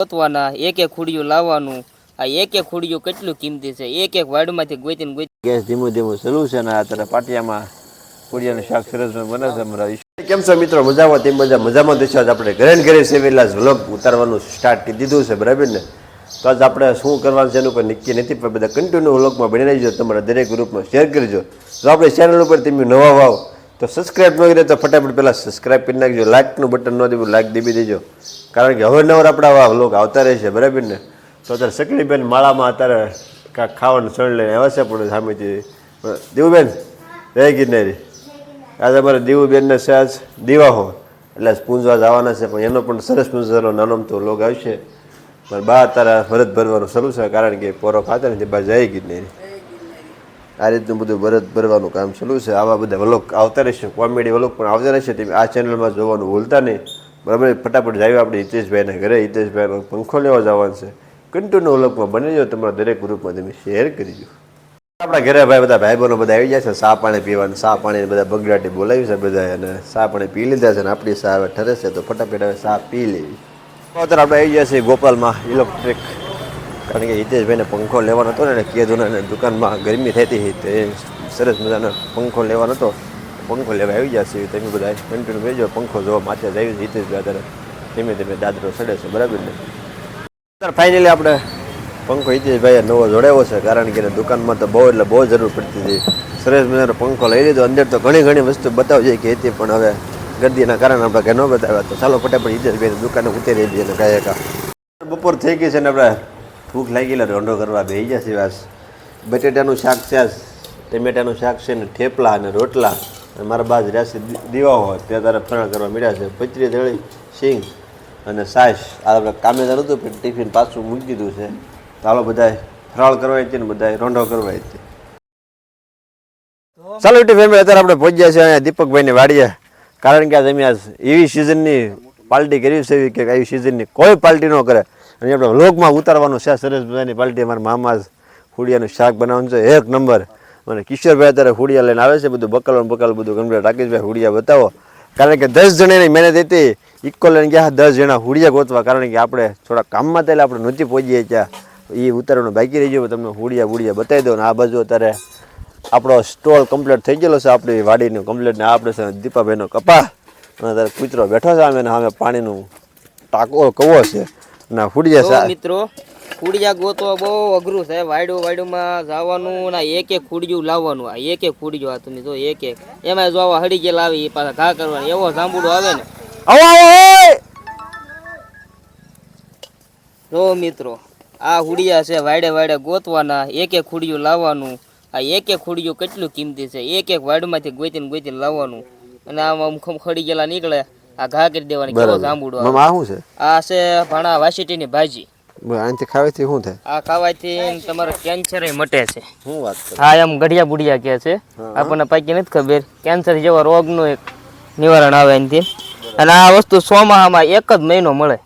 ગોતવાના એક એક ખુડિયું લાવવાનું. આ એક એક ખુડિયું કેટલું કિંમતી છે, એક એક વાડમાંથી ગોતીને ગોતી. ગેસ ધીમું ધીમું ચાલુ છે અને આ તરફ પાટિયામાં ખુડિયાનું શાક સરસ બને છે. અમારા કેમ છો મિત્રો? મજામાં? તેમ મજામાં દેશો. આજ આપણે ઘરે ને ઘરે સેવેલા વ્લોગ ઉતારવાનું સ્ટાર્ટ કરી દીધું છે, બરાબર ને? તો આજ આપણે શું કરવાનું છે એનું કોઈ નક્કી નથી, પણ બધા કન્ટિન્યુ વ્લોગમાં બની રહીજો. તમારા દરેક ગ્રુપમાં શેર કરજો. જો આપણે ચેનલ ઉપર તમે નવા વાવ તો સબસ્ક્રાઈબ ન કરે તો ફટાફટ પહેલાં સબસ્ક્રાઈબ કરી નાખજો. લાઇકનું બટન ન દેવું, લાઇક દેવી દેજો, કારણ કે અવારનવાર આપણા આવા વ્લોગ આવતા રહે છે, બરાબર ને? તો અત્યારે સકલીબેન માળામાં અત્યારે કાંઈક ખાવાનું સણ લઈને આવ્યા છે, પણ સામેથી દેવુબેન જય ગિરનારી. આજે અમારે દેવુબેનને સહેજ દીવાહો એટલે પૂંજવા જવાના છે, પણ એનો પણ સરસ મજાનો નાનો તો વ્લોગ આવશે. પણ બા અત્યારે ભરત ભરવાનું શરૂ છે, કારણ કે પોરો ખાતે ને તે બા જય ગિરનારી. આ રીતનું બધું ભરત ભરવાનું કામ ચાલુ છે. આવા બધા વ્લોગ આવતા રહેશે, કોમેડી વ્લોગ પણ આવતા રહેશે. તમે આ ચેનલમાં જોવાનું ભૂલતા નહીં, બરાબર? ફટાફટ જાય આપણે હિતેશભાઈના ઘરે. હિતેશભાઈનો પંખો લેવા જવાનું છે. કન્ટિન્યુ વ્લોગમાં બની જાઓ. તમારા દરેક ગ્રુપમાં તમે શેર કરીજો. આપણા ઘરે ભાઈ બધા ભાઈ બહેનો બધા આવી જાય છે ચા પાણી પીવાનું. ચા પાણી બધા બગડાટી બોલાવી છે બધા, અને ચા પાણી પી લીધા છે. અને આપણી ચા હવે ઠરે છે, તો ફટાફટ હવે ચા પી લેવી. અત્યારે આપણે આવી ગયા છીએ ગોપાલમાં ઇલેક્ટ્રિક, કારણ કે હિતેશભાઈને પંખો લેવાનો હતો ને, કીધું ને દુકાનમાં ગરમી થતી હતી, તો એ સરસ મજાનો પંખો લેવાનો હતો. પંખો લેવા આવી ગયા છીએ. તમે બધા કન્ટિન્યુ ભેજો. પંખો જોવા માટે જ આવી છે હિતેશભાઈ. અત્યારે ધીમે ધીમે દાદરો ચડે છે, બરાબર ને? અત્યારે ફાઇનલી આપણે પંખો હિતેશભાઈએ નવો જોડાવ્યો છે, કારણ કે દુકાનમાં તો બહુ એટલે બહુ જરૂર પડતી હતી. સરસ મજાનો પંખો લઈ લીધો. અંદર તો ઘણી વસ્તુ બતાવજે કે હતી, પણ હવે ગરદીના કારણે આપણે કંઈ ન બતાવ્યા. તો ચાલો ફટાફટ હિતેશભાઈની દુકાને ઉતરી દઈએ અને કાંઈ કા બપોર થઈ ગઈ છે ને આપણે ભૂખ લાગી એટલે રોંઢો કરવા બેસી ગયા છે. વાસ બટેટાનું શાક છે, ટમેટાનું શાક છે ને થેપલા અને રોટલા. અને મારા બાદ રહ્યા છે દીવાઓ હોય ત્યાં તારે ફરાળ કરવા મળ્યા છે. પચરી દળી સિંગ અને છાશ. આ આપણે કામે જવાનું હતું, પણ ટિફિન પાછું મૂકી દીધું છે. ચાલો બધા ફરાળ કરવા હતી ને બધા રોંઢો કરવા હતી. ચાલો યુટ્યુબ ફેમિલી, અત્યારે આપણે પહોંચ્યા છીએ અહીંયા દીપકભાઈની વાડીએ, કારણ કે આજે અમે આજ એવી સિઝનની પાર્ટી કરી છે કે એવી સિઝનની કોઈ પાર્ટી ન કરે. અને આપણે વ્લોગમાં ઉતારવાનું છે. સરસ મજાની પાર્ટી. અમારા મામા ખુડિયાનું શાક બનાવવાનું છે, એક નંબર. અને કિશોરભાઈ અત્યારે ખુડિયા લઈને આવે છે, બધું બકલ બધું કમ્પ્લીટ. રાકેશભાઈ ખુડિયા બતાવો, કારણ કે 10 જણાની મહેનત હતી. ઇક્કો લઈને ગયા 10 જણા ખુડિયા ગોતવા, કારણ કે આપણે થોડા કામમાં થયેલા આપણે નહોતી પહોંચીએ ત્યાં. એ ઉતારવાનું બાકી રહી ગયું. તમને હુડિયા બતાવી દો. ને આ બાજુ અત્યારે આપણો સ્ટોલ કમ્પ્લીટ થઈ ગયેલો છે, આપણી વાડીનું કમ્પ્લીટ. ને આપણે છે દીપાભાઈનો કપા, અને અત્યારે કૂતરો બેઠો છે સામે, સામે પાણીનું ટાંકો કવો છે. ના હુડિયા મિત્રો, ખુડિયા ગોતવા બહુ અઘરું છે. વાયડુમાં જવાનું ને એક એક ખુડિયું લાવવાનું. આ એક એક ખુડિયું, આ તમે જો એક એક એમાં જો આવા હડી ગયેલા આવી, એ પાછા ઘા કરવાની. એવો જાંબુડો આવે ને. જો મિત્રો, આ હુડિયા છે, વાડે ગોતવાના. એક એક ખુડિયું લાવવાનું. આ એક એક ખુડિયું કેટલું કિંમતી છે, એક એક વાડમાંથી ગોતીને લાવવાનું. અને આમ ખડી ગયેલા નીકળે, આ ઘા કરી દેવાની. કેવો જાંબુડો આવે. આ છે ભાણા વાસીટીની ભાજી. આનાથી ખાવાથી શું થાય? આ ખાવાથી તમારે કેન્સર મટે છે. શું વાત કરે? હા, એમ ગઢિયા બુડિયા કહે છે. આપણને પાકી નથી ખબર. કેન્સર જેવા રોગનું એક નિવારણ આવે એનાથી. અને આ વસ્તુ ચોમાસામાં એક જ મહિનો મળે.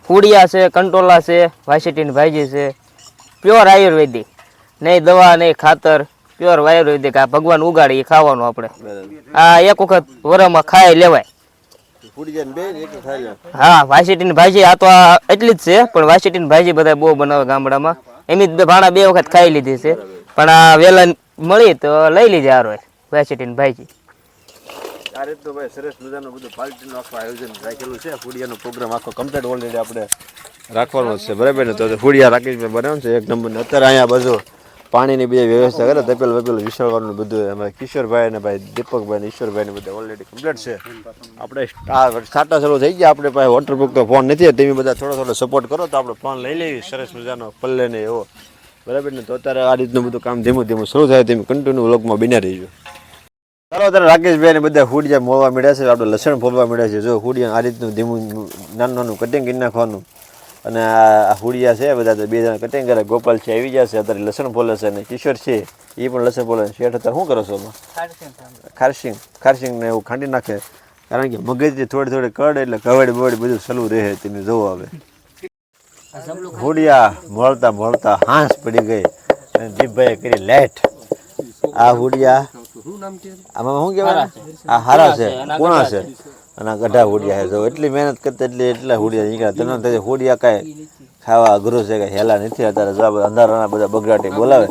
ખુડિયા છે, કંટોલા છે, વાસીટીની ભાજી છે, પ્યોર આયુર્વેદિક. નહીં દવા નહીં ખાતર, પ્યોર આયુર્વેદિક. આ ભગવાન ઉગાડી એ ખાવાનું આપણે. આ એક વખત વરમાં ખાઈ લેવાય. હા, વાસીટીની ભાજી આ તો એટલી જ છે, પણ વાસીટીની ભાજી બધા બહુ બનાવે ગામડામાં. એની ભાણા 2 વખત ખાઈ લીધી છે, પણ આ વેલા મળી તો લઈ લીધી આ રોજ વાસીટીની ભાજી. આ રીતનું ભાઈ સરસ મજાનું બધું પાર્ટીનું આખું આયોજન રાખેલું છે. ફૂડિયાનો પ્રોગ્રામ આખો કમ્પ્લીટ ઓલરેડી આપણે રાખવાનો છે, બરાબર ને? તો ફૂડિયા રાકેશભાઈ બનાવવાનું છે, એક નંબર. અત્યારે અહીંયા બધું પાણીની બધી વ્યવસ્થા કરે, તપેલ વિસળવાનું બધું. અમારે કિશોરભાઈ ને ભાઈ દીપકભાઈ ને ઈશ્વરભાઈ ને બધા ઓલરેડી કમ્પ્લીટ છે. આપણે સાટા ચાલુ થઈ ગયા. આપણે પાસે વોટરપ્રૂફ તો ફોન નથી, તમે બધા થોડો સપોર્ટ કરો તો આપણે ફોન લઈ લેવી સરસ મજાનો પલ્લે ને એવો, બરાબર ને? તો અત્યારે આ રીતનું બધું કામ ધીમું શરૂ થાય. તમે કન્ટિન્યુ વ્લોગમાં બન્યા રહીજો. ચાલો અત્યારે રાકેશભાઈ ને બધા હુડિયા મોવા મળ્યા છે, આપણે લસણ ફોલવા મળ્યા છે. જો હુડિયા આ રીતનું ધીમું નાનું કટિંગ કરી નાખવાનું. અને આ હુડિયા છે બધા, તો 2 જણા કટિંગ કરે. ગોપાલ છે આવી જશે, અત્યારે લસણ ફોલે છે. અને કિશોર છે એ પણ લસણ ફોલે. શેઠ અત્યારે શું કરો છો? ખારસિંગ ને એવું ખાંડી નાખે, કારણ કે મગજથી થોડી કડ એટલે કવડ બધું સલું રહે. તમે જોવો હવે હુડિયા મળતા હાંસ પડી ગઈ અને દીપભાઈએ કરી લાઈટ. આ હુડિયા આમાં શું કહેવાય? આ હારા છે, કોણા છે, અને ગઢા હુડિયા છે. જો એટલી મહેનત કરતા એટલા હુડિયા નીકળ્યા. તમે હુડિયા કાંઈ ખાવા અઘરું છે કે હેલા નથી. અત્યારે જો આ બધા અંધારાના બધા બગડાટી બોલાવે.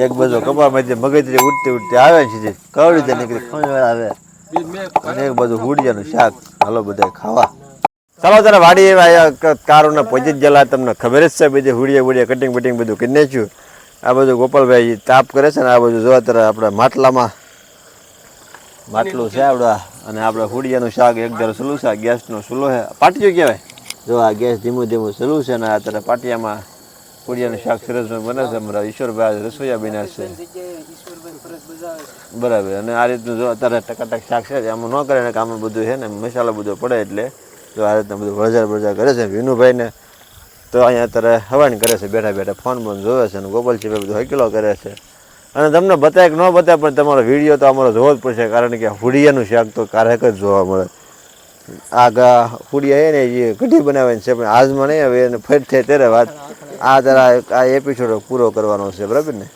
એક બાજુ કપામાંથી મગજરી ઉઠતી આવે છે, કવડી તે નીકળી ખમણ આવે, અને એક બાજુ હુડિયાનું શાક. હાલો બધા ખાવા. ચાલો તારે વાડી એવા કારોને પહોંચી જ ગયેલા. તમને ખબર જ છે બધી હુડિયા કટિંગ બટિંગ બધું કરી નાખ્યું. આ બધું ગોપાલભાઈ તાપ કરે છે ને આ બધું જોવા ત્યારે આપણે માટલું છે આપણા, અને આપણે હુડિયાનું શાક એક ધારો સલું છે. ગેસનો ચૂલો છે, પાટિયું કહેવાય. જો આ ગેસ ધીમું ધીમું સલું છે, ને આ ત્યારે પાટિયામાં હુડિયાનું શાક સરસ બને છે. અમારા ઈશ્વરભાઈ રસોઈયા બન્યા છે, બરાબર. અને આ રીતનું જો અત્યારે ટકાટક શાક છે, આમાં ન કરે ને કે આમાં બધું છે ને મસાલો બધો પડે, એટલે જો આ રીતના બધું વળઝાર કરે છે. વિનુભાઈને તો અહીંયા અત્યારે હવાણ કરે છે, બેઠા બેઠા ફોન બોન જોવે છે, અને ગોપાલસિંહ બધું હકેલો કરે છે. અને તમને બતાવે કે ન બતાવે, પણ તમારો વિડીયો તો અમારો જોવો જ પડશે, કારણ કે હુડિયાનું શાક તો કારક જ જોવા મળે. આ હુડિયા એ ને એ કઢી બનાવવાની છે, પણ આજમાં નહીં હવે એને ફરી થાય ત્યારે વાત. આ તારા આ એપિસોડ પૂરો કરવાનો છે, બરાબર ને.